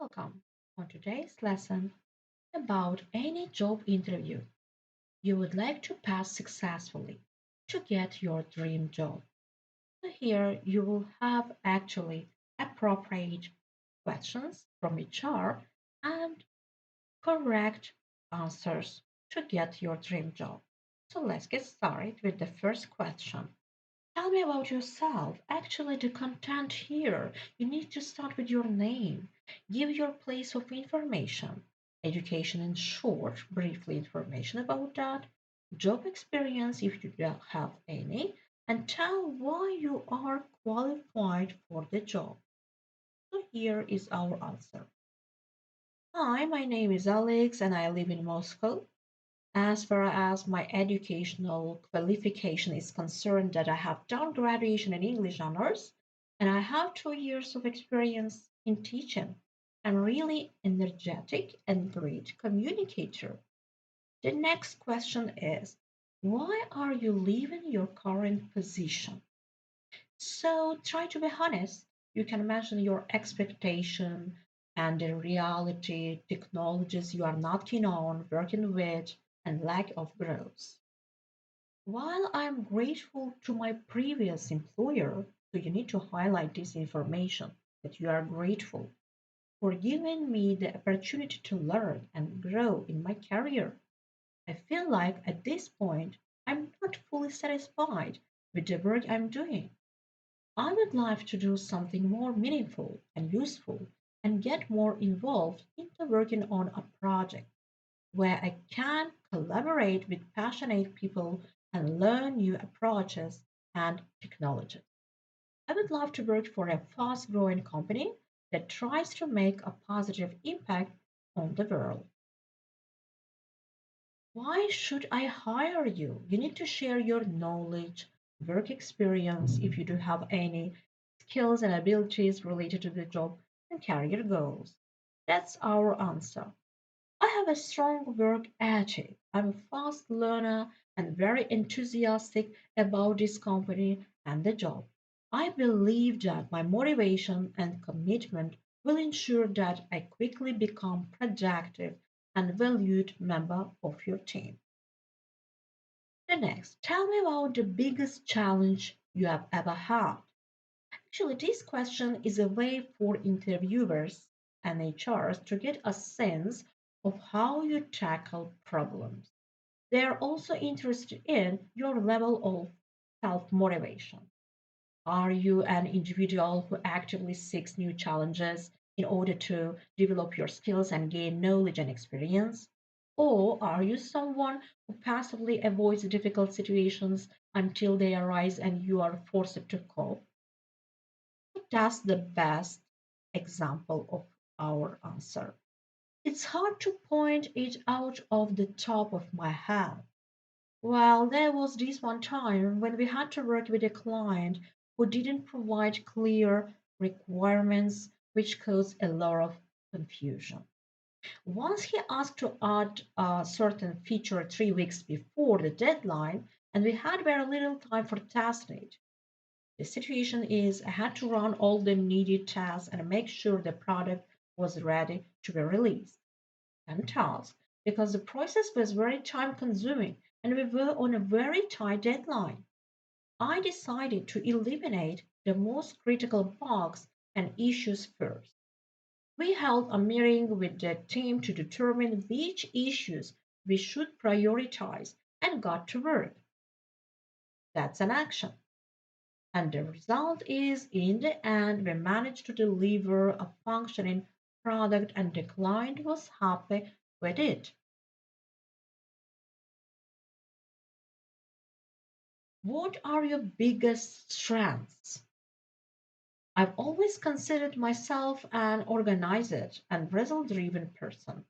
Welcome on today's lesson about any job interview you would like to pass successfully to get your dream job. So here you will have actually appropriate questions from HR and correct answers to get your dream job. So let's get started with the first question. Tell me about yourself. Actually, the content here, you need to start with your name. Give your place of information, education in short, briefly information about that, job experience if you don't have any, and tell why you are qualified for the job. So here is our answer. Hi, my name is Alex and I live in Moscow. As far as my educational qualification is concerned, that I have done graduation in English honors and I have 2 years of experience in teaching. I'm really energetic and great communicator. The next question is, why are you leaving your current position? So try to be honest. You can mention your expectation and the reality, technologies you are not keen on working with, and lack of growth. While I'm grateful to my previous employer, so you need to highlight this information that you are grateful for giving me the opportunity to learn and grow in my career. I feel like at this point I'm not fully satisfied with the work I'm doing. I would like to do something more meaningful and useful and get more involved into working on a project where I can collaborate with passionate people and learn new approaches and technologies. I would love to work for a fast growing company that tries to make a positive impact on the world. Why should I hire you? You need to share your knowledge, work experience, if you do have any skills and abilities related to the job, and career goals. That's our answer. I have a strong work ethic. I'm a fast learner and very enthusiastic about this company and the job. I believe that my motivation and commitment will ensure that I quickly become productive and valued member of your team. The next, tell me about the biggest challenge you have ever had. Actually, this question is a way for interviewers and HRs to get a sense of how you tackle problems. They are also interested in your level of self motivation. Are you an individual who actively seeks new challenges in order to develop your skills and gain knowledge and experience? Or are you someone who passively avoids difficult situations until they arise and you are forced to cope? That's the best example of our answer. It's hard to point it out of the top of my head. Well, there was this one time when we had to work with a client who didn't provide clear requirements, which caused a lot of confusion. Once he asked to add a certain feature 3 weeks before the deadline, and we had very little time for testing it. The situation is I had to run all the needed tasks and make sure the product was ready to be released. And tasks because the process was very time consuming and we were on a very tight deadline. I decided to eliminate the most critical bugs and issues first. We held a meeting with the team to determine which issues we should prioritize and got to work. That's an action. And the result is, in the end, we managed to deliver a functioning product and the client was happy with it. What are your biggest strengths? I've always considered myself an organizer and result driven person.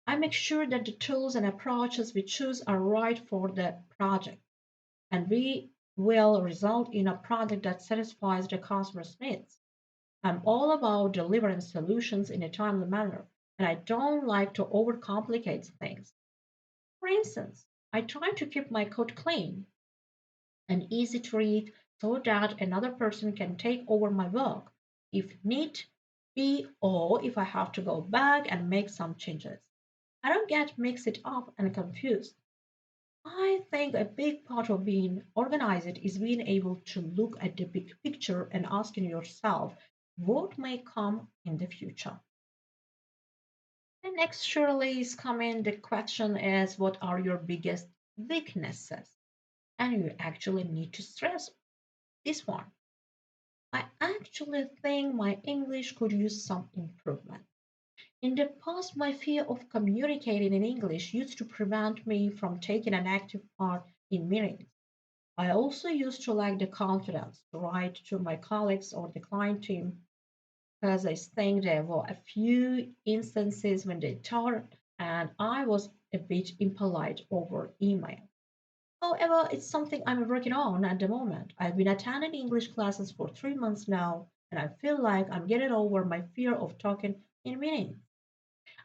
I make sure that the tools and approaches we choose are right for the project and we will result in a product that satisfies the customer's needs. I'm all about delivering solutions in a timely manner, and I don't like to overcomplicate things. For instance, I try to keep my code clean and easy to read so that another person can take over my work if need be or if I have to go back and make some changes. I don't get mixed up and confused. I think a big part of being organized is being able to look at the big picture and asking yourself what may come in the future. The next surely is coming. The question is, what are your biggest weaknesses? And you actually need to stress this one. I actually think my English could use some improvement. In the past, my fear of communicating in English used to prevent me from taking an active part in meetings. I also used to lack the confidence to write to my colleagues or the client team because I think there were a few instances when they thought and I was a bit impolite over email. However, it's something I'm working on at the moment. I've been attending English classes for 3 months now, and I feel like I'm getting over my fear of talking in meetings.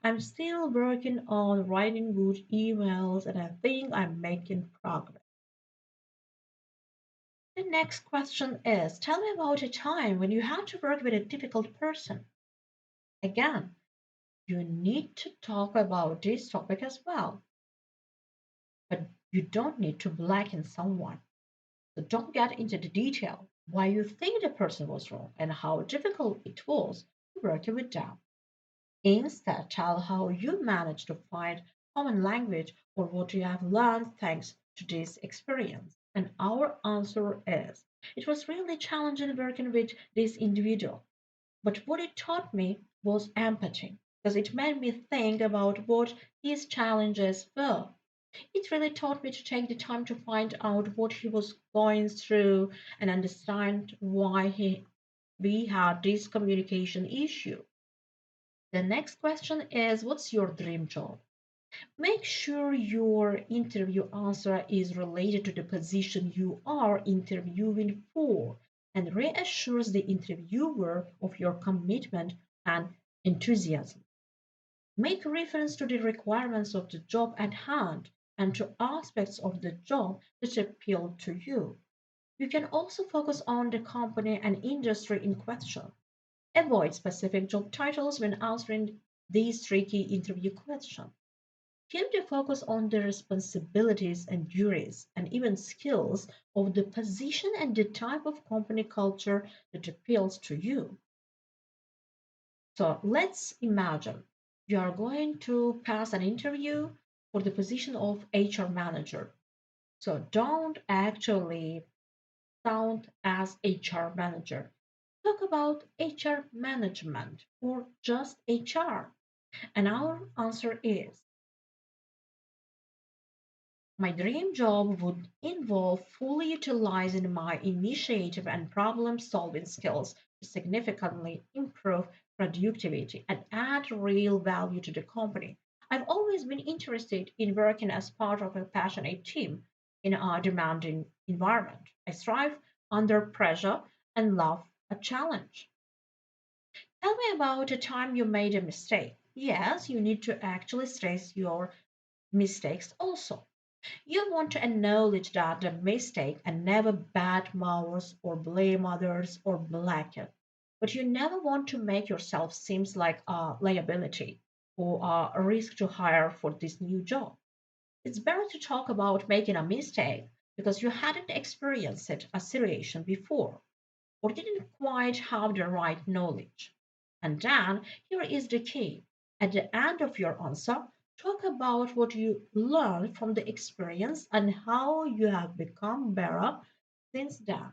I'm still working on writing good emails, and I think I'm making progress. The next question is, tell me about a time when you had to work with a difficult person. Again, you need to talk about this topic as well, but you don't need to blacken someone. So don't get into the detail why you think the person was wrong and how difficult it was to work with them. Instead, tell how you managed to find common language or what you have learned thanks to this experience. And our answer is it was really challenging working with this individual. But what it taught me was empathy because it made me think about what his challenges were. It really taught me to take the time to find out what he was going through and understand why we had this communication issue. The next question is, what's your dream job? Make sure your interview answer is related to the position you are interviewing for and reassures the interviewer of your commitment and enthusiasm. Make reference to the requirements of the job at hand and to aspects of the job that appeal to you. You can also focus on the company and industry in question. Avoid specific job titles when answering these tricky interview questions. Keep the focus on the responsibilities and duties and even skills of the position and the type of company culture that appeals to you. So let's imagine you are going to pass an interview for the position of HR manager. So don't actually sound as HR manager. Talk about HR management or just HR. And our answer is my dream job would involve fully utilizing my initiative and problem solving skills to significantly improve productivity and add real value to the company. I've always been interested in working as part of a passionate team in a demanding environment. I thrive under pressure and love a challenge. Tell me about a time you made a mistake. Yes, you need to actually stress your mistakes also. You want to acknowledge that the mistake and never badmouth or blame others or blacken. But you never want to make yourself seem like a liability or a risk to hire for this new job. It's better to talk about making a mistake because you hadn't experienced a situation before or didn't quite have the right knowledge. And then here is the key. At the end of your answer, talk about what you learned from the experience and how you have become better since then.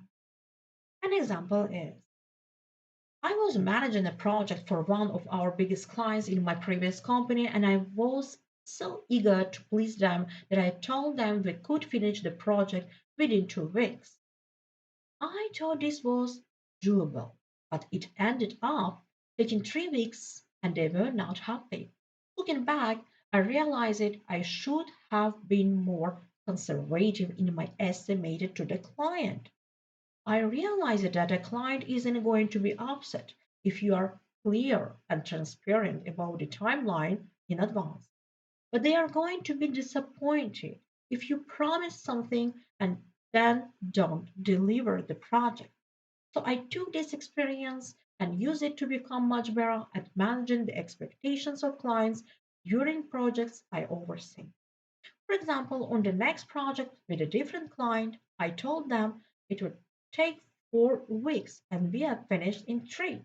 An example is I was managing a project for one of our biggest clients in my previous company, and I was so eager to please them that I told them we could finish the project within 2 weeks. I thought this was doable, but it ended up taking 3 weeks and they were not happy. Looking back, I realized that I should have been more conservative in my estimate to the client. I realized that a client isn't going to be upset if you are clear and transparent about the timeline in advance. But they are going to be disappointed if you promise something and then don't deliver the project. So I took this experience and use it to become much better at managing the expectations of clients during projects I oversee. For example, on the next project with a different client, I told them it would take 4 weeks and we have finished in three.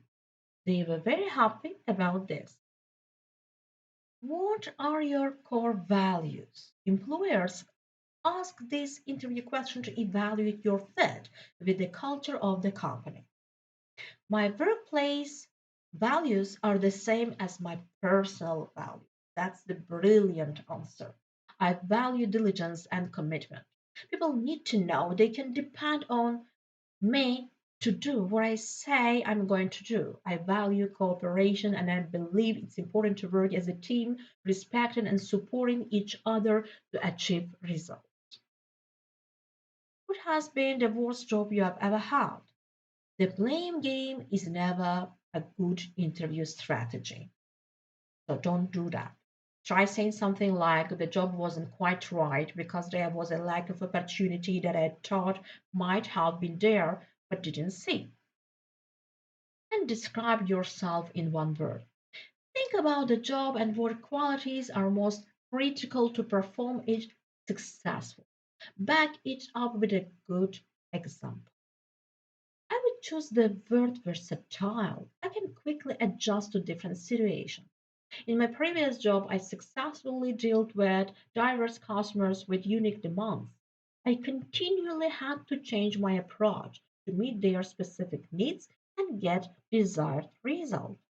They were very happy about this. What are your core values? Employers ask this interview question to evaluate your fit with the culture of the company. My workplace values are the same as my personal values. That's the brilliant answer. I value diligence and commitment. People need to know they can depend on me to do what I say I'm going to do. I value cooperation and I believe it's important to work as a team, respecting and supporting each other to achieve results. What has been the worst job you have ever had? The blame game is never a good interview strategy. So don't do that. Try saying something like the job wasn't quite right because there was a lack of opportunity that I thought might have been there but didn't see. And describe yourself in one word. Think about the job and what qualities are most critical to perform it successfully. Back it up with a good example. I would choose the word versatile. I can quickly adjust to different situations. In my previous job, I successfully dealt with diverse customers with unique demands. I continually had to change my approach to meet their specific needs and get desired results.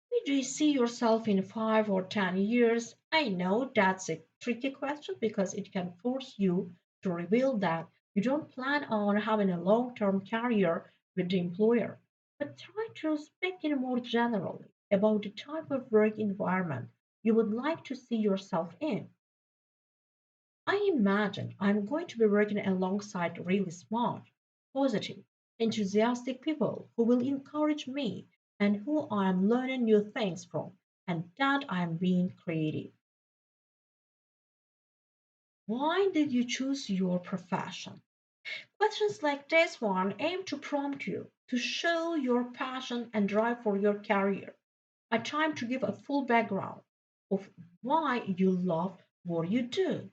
Where do you see yourself in 5 or 10 years? I know that's a tricky question because it can force you to reveal that you don't plan on having a long term career with the employer. But try to speak in more generally about the type of work environment you would like to see yourself in. I imagine I'm going to be working alongside really smart, positive, enthusiastic people who will encourage me and who I am learning new things from, and that I am being creative. Why did you choose your profession? Questions like this one aim to prompt you to show your passion and drive for your career. A time to give a full background of why you love what you do.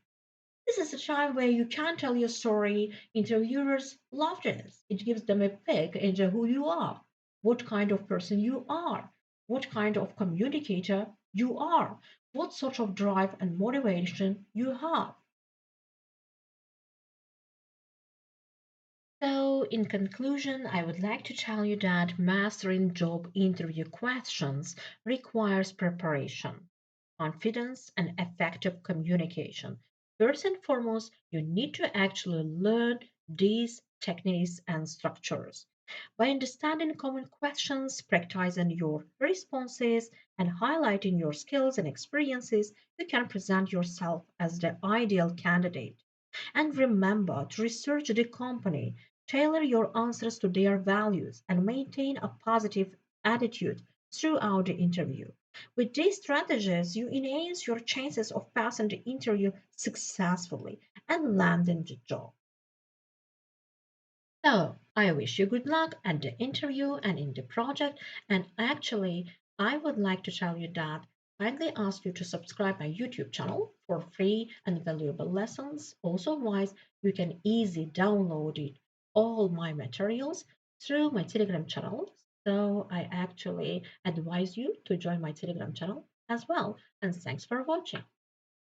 This is a time where you can tell your story. Interviewers love this. It gives them a peek into who you are, what kind of person you are, what kind of communicator you are, what sort of drive and motivation you have. So, in conclusion, I would like to tell you that mastering job interview questions requires preparation, confidence, and effective communication. First and foremost, you need to actually learn these techniques and structures. By understanding common questions, practicing your responses, and highlighting your skills and experiences, you can present yourself as the ideal candidate. And remember to research the company, tailor your answers to their values, and maintain a positive attitude throughout the interview. With these strategies, you enhance your chances of passing the interview successfully and landing the job. So, I wish you good luck at the interview and in the project. And actually, I would like to tell you that kindly ask you to subscribe my YouTube channel for free and valuable lessons. Also, wise, you can easily download it, all my materials through my Telegram channel. So, I actually advise you to join my Telegram channel as well. And thanks for watching.